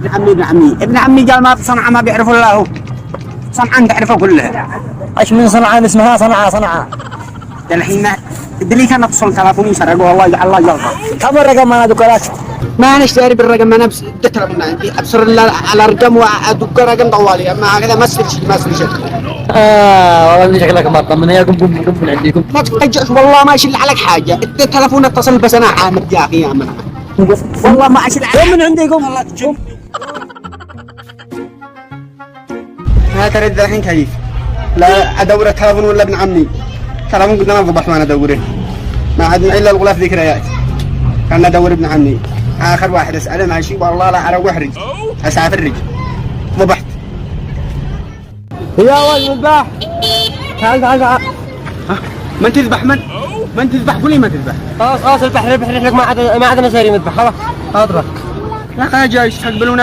ابن عمي قال ما في صنعاء ما بيعرفوا الا هو. صنعاء تعرفه كلها. ايش من صنعاء اسمها صنعاء. الحين اللي كان اتصل تلفوني سرقوه والله يجعل الله يلقى. كم الرقم انا ذكرت؟ ما نشتري بالرقم انا بس اديت من عندي ابصر على رقم وادق رقم طوالي اما هكذا ما يصير شيء. والله شكلك ما طمن يا قم من عندكم. ما تتفجأش والله ما اشيل عليك حاجه. اديت تلفون اتصل بس انا عامل يا اخي يا منى. والله ما اشيل عليك من عندكم والله تشوف. ما ترد الحين كيف؟ لا ادور تلفون ولا ابن عمي. تلفون قدام الضبح وانا ادوره. ما عندنا الا الغلاف ذكريات. كان ادور ابن عمي. اخر واحد اساله ماشي والله لا اروح رج. اسافر رج. ضبحت. يا ولد مذبح. تعال. من تذبح من تذبح قولي ما تذبح. خلاص البحر لك ما عاد نسيري مذبح خلاص. اضرب. لا جاي يستقبلون